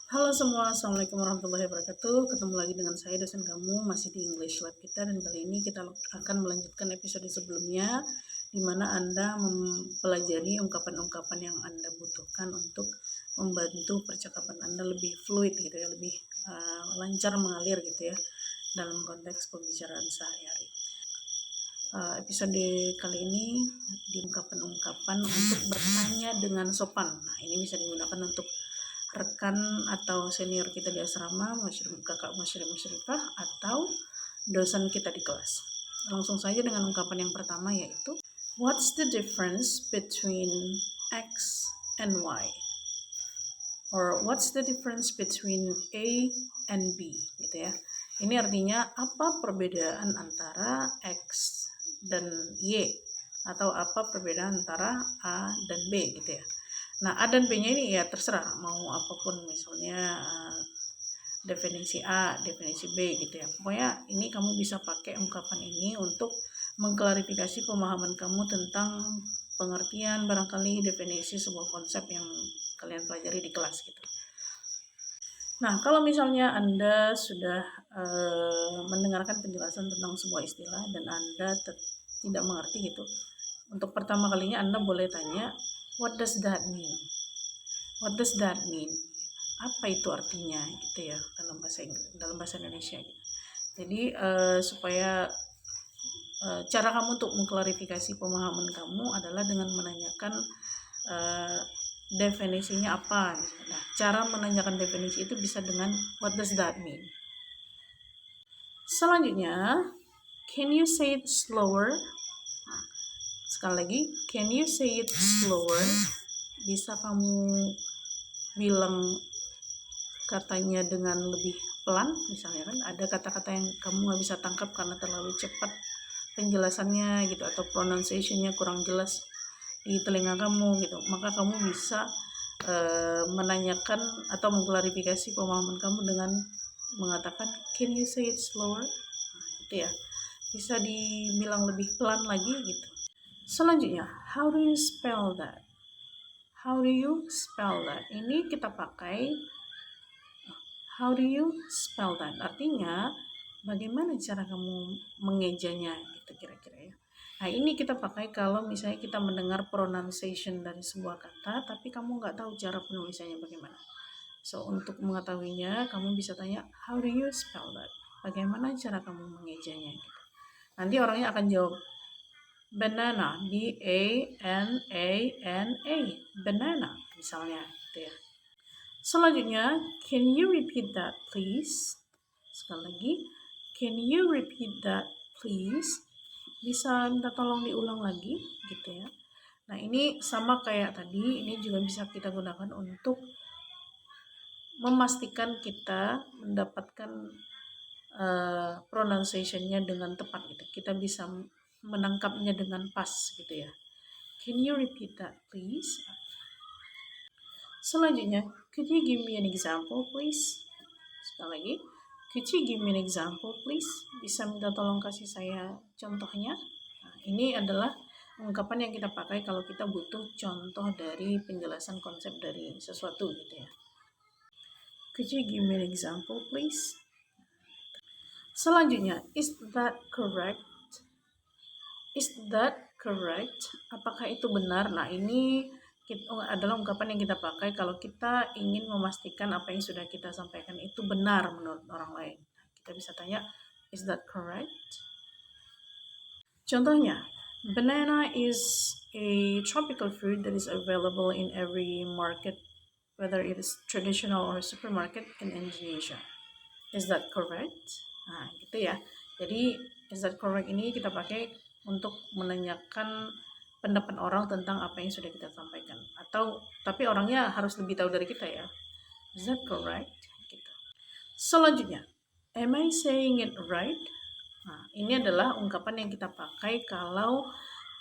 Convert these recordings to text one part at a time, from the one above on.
Halo semua, Assalamualaikum warahmatullahi wabarakatuh. Ketemu lagi dengan saya, dosen kamu, masih di English Lab kita. Dan kali ini kita akan melanjutkan episode sebelumnya, di mana Anda mempelajari ungkapan-ungkapan yang Anda butuhkan untuk membantu percakapan Anda lebih fluid gitu ya, lebih lancar mengalir gitu ya, dalam konteks pembicaraan sehari-hari. Episode kali ini di ungkapan-ungkapan untuk bertanya dengan sopan. Nah, ini bisa digunakan untuk rekan atau senior kita di asrama, kakak musyrifah, atau dosen kita di kelas. Langsung saja dengan ungkapan yang pertama, yaitu what's the difference between X and Y? Or what's the difference between A and B, gitu ya. Ini artinya apa perbedaan antara X dan Y, atau apa perbedaan antara A dan B gitu ya. Nah, A dan B-nya ini ya terserah mau apapun, misalnya definisi A, definisi B gitu ya. Pokoknya ini kamu bisa pakai ungkapan ini untuk mengklarifikasi pemahaman kamu tentang pengertian barangkali definisi sebuah konsep yang kalian pelajari di kelas gitu. Nah, kalau misalnya Anda sudah mendengarkan penjelasan tentang sebuah istilah dan Anda tidak mengerti gitu, untuk pertama kalinya Anda boleh tanya, what does that mean? What does that mean? Apa itu artinya gitu ya dalam bahasa Indonesia gitu. Jadi supaya cara kamu untuk mengklarifikasi pemahaman kamu adalah dengan menanyakan definisinya apa. Nah, cara menanyakan definisi itu bisa dengan what does that mean. Selanjutnya, can you say it slower? Sekali lagi, can you say it slower? Bisa kamu bilang katanya dengan lebih pelan, misalnya kan ada kata-kata yang kamu nggak bisa tangkap karena terlalu cepat penjelasannya gitu, atau pronunciation-nya kurang jelas di telinga kamu gitu, maka kamu bisa menanyakan atau mengklarifikasi pemahaman kamu dengan mengatakan can you say it slower, gitu ya, bisa dibilang lebih pelan lagi gitu. Selanjutnya, how do you spell that? How do you spell that? Ini kita pakai how do you spell that? Artinya bagaimana cara kamu mengejanya gitu kira-kira ya. Nah, ini kita pakai kalau misalnya kita mendengar pronunciation dari sebuah kata tapi kamu nggak tahu cara penulisannya bagaimana. So, untuk mengetahuinya kamu bisa tanya how do you spell that? Bagaimana cara kamu mengejanya gitu. Nanti orangnya akan jawab banana, B-A-N-A-N-A, banana misalnya gitu ya. Selanjutnya, can you repeat that please? Sekali lagi, can you repeat that please? Bisa minta tolong diulang lagi gitu ya. Nah, ini sama kayak tadi, ini juga bisa kita gunakan untuk memastikan kita mendapatkan pronunciation-nya dengan tepat gitu. Kita bisa menangkapnya dengan pas gitu ya. Can you repeat that please? Selanjutnya, could you give me an example please? Sekali lagi, could you give me an example please? Bisa minta tolong kasih saya contohnya? Nah, ini adalah ungkapan yang kita pakai kalau kita butuh contoh dari penjelasan konsep dari sesuatu gitu ya. Could you give me an example please? Selanjutnya, is that correct? Is that correct? Apakah itu benar? Nah, ini adalah ungkapan yang kita pakai kalau kita ingin memastikan apa yang sudah kita sampaikan itu benar menurut orang lain. Kita bisa tanya, is that correct? Contohnya, banana is a tropical fruit that is available in every market, whether it is traditional or supermarket in Indonesia. Is that correct? Nah, gitu ya. Jadi, is that correct ini kita pakai untuk menanyakan pendapat orang tentang apa yang sudah kita sampaikan. Tapi orangnya harus lebih tahu dari kita ya. Is that correct? Gitu. Selanjutnya, am I saying it right? Nah, ini adalah ungkapan yang kita pakai kalau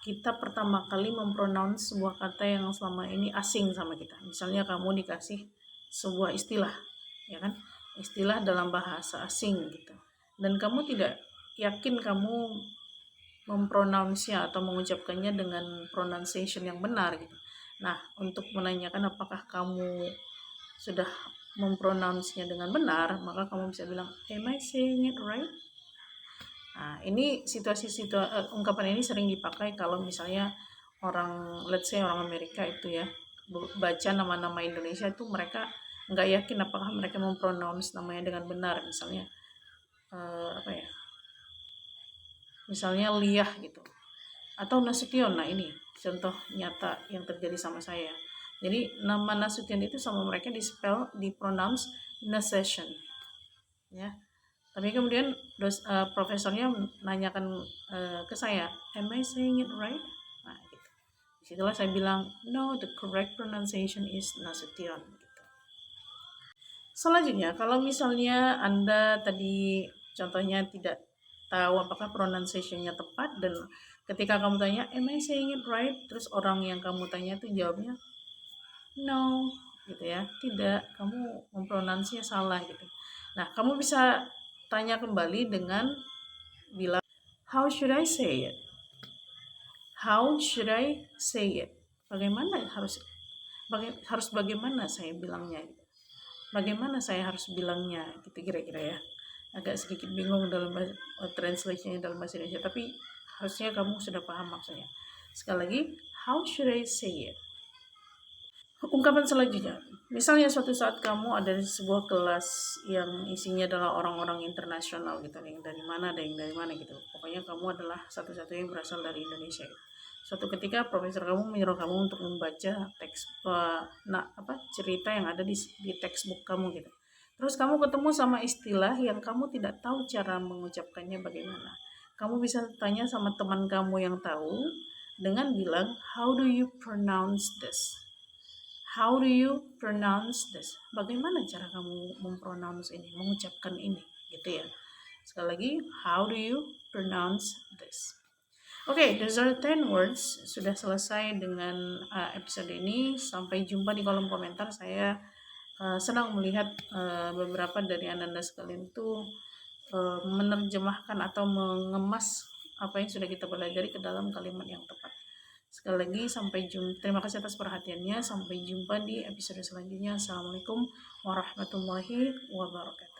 kita pertama kali mempronounce sebuah kata yang selama ini asing sama kita. Misalnya kamu dikasih sebuah istilah, ya kan? Istilah dalam bahasa asing gitu. Dan kamu tidak yakin kamu mempronounce-nya atau mengucapkannya dengan pronunciation yang benar gitu. Nah, untuk menanyakan apakah kamu sudah mempronounce-nya dengan benar, maka kamu bisa bilang, am I saying it right? Nah, ini ungkapan ini sering dipakai kalau misalnya orang, let's say orang Amerika itu ya, baca nama-nama Indonesia itu mereka nggak yakin apakah mereka mempronounce namanya dengan benar. Misalnya misalnya Liah gitu, atau Nasution. Nah, ini contoh nyata yang terjadi sama saya. Jadi nama Nasution itu sama mereka dipronounce Nasution, ya. Tapi kemudian profesornya nanyakan ke saya, am I saying it right? Nah, gitu. Disitulah saya bilang, no, the correct pronunciation is Nasution. Gitu. Selanjutnya, kalau misalnya Anda tadi contohnya tidak tahu apakah pronunciation-nya tepat, dan ketika kamu tanya, am I saying it right? Terus orang yang kamu tanya itu jawabnya, no, gitu ya, tidak, kamu mempronansinya salah gitu. Nah, kamu bisa tanya kembali dengan bilang, how should I say it? How should I say it? Bagaimana bagaimana saya bilangnya? Bagaimana saya harus bilangnya? Gitu kira-kira ya. Agak sedikit bingung dalam translation-nya dalam bahasa Indonesia, tapi harusnya kamu sudah paham maksudnya. Sekali lagi, how should I say it? Ungkapan selanjutnya, misalnya suatu saat kamu ada di sebuah kelas yang isinya adalah orang-orang internasional gitu, yang dari mana, ada yang dari mana gitu. Pokoknya kamu adalah satu-satunya yang berasal dari Indonesia. Suatu ketika profesor kamu menyuruh kamu untuk membaca teks cerita yang ada di textbook kamu gitu. Terus kamu ketemu sama istilah yang kamu tidak tahu cara mengucapkannya bagaimana. Kamu bisa tanya sama teman kamu yang tahu dengan bilang, how do you pronounce this? How do you pronounce this? Bagaimana cara kamu mempronounce ini, mengucapkan ini, gitu ya. Sekali lagi, how do you pronounce this? Oke, those are 10 words. Sudah selesai dengan episode ini. Sampai jumpa di kolom komentar. Saya senang melihat beberapa dari anda sekalian itu menerjemahkan atau mengemas apa yang sudah kita pelajari ke dalam kalimat yang tepat. Sekali lagi, sampai jumpa. Terima kasih atas perhatiannya. Sampai jumpa di episode selanjutnya. Assalamualaikum warahmatullahi wabarakatuh.